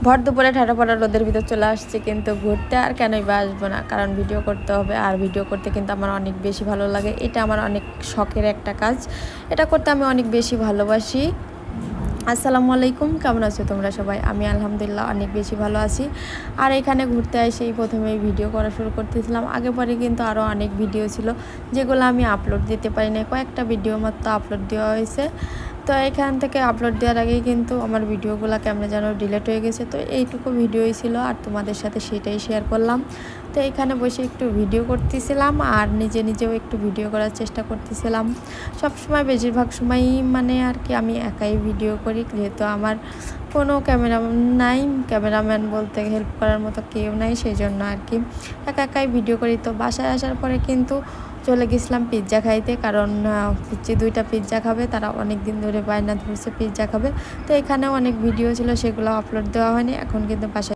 ভর দুপুরে ঠাটা পড়া রোদের ভিতর চলে আসছে, কিন্তু ঘুরতে আর কেনই বা আসবো না, কারণ ভিডিও করতে হবে। আর ভিডিও করতে কিন্তু আমার অনেক বেশি ভালো লাগে, এটা আমার অনেক শখের একটা কাজ, এটা করতে আমি অনেক বেশি ভালোবাসি। আসসালামু আলাইকুম, কেমন আছো তোমরা সবাই? আমি আলহামদুলিল্লাহ অনেক বেশি ভালো আছি। আর এখানে ঘুরতে এসেই প্রথমেই ভিডিও করা শুরু করতেছিলাম। আগে পরে কিন্তু আরও অনেক ভিডিও ছিল যেগুলো আমি আপলোড দিতে পারি না, কয়েকটা ভিডিও মাত্র আপলোড দেওয়া হয়েছে। তো এখান থেকে আপলোড দেওয়ার আগেই কিন্তু আমার ভিডিওগুলো কেমন যেন ডিলিট হয়ে গেছে। তো এইটুকু ভিডিওই ছিল আর তোমাদের সাথে সেটাই শেয়ার করলাম। তো এখানে বসে একটু ভিডিও করতেছিলাম আর নিজেও একটু ভিডিও করার চেষ্টা করতেছিলাম। সবসময় বেশিরভাগ সময়ই মানে আর কি আমি একাই ভিডিও করি, যেহেতু আমার কোনো ক্যামেরাম্যান নাই, ক্যামেরাম্যান বলতে হেল্প করার মতো কেউ নাই, সেই জন্য আর কি একাই ভিডিও করি। তো বাসায় আসার পরে কিন্তু চলে গেছিলাম পিৎজা খাইতে, কারণ পিচ্ছি 2টা পিৎজা খাবে, তারা অনেক দিন ধরে বায়না ধরছে পিৎজা খাবে। তো এখানেও অনেক ভিডিও ছিল, সেগুলো আপলোড দেওয়া হয়নি। এখন কিন্তু বাসায়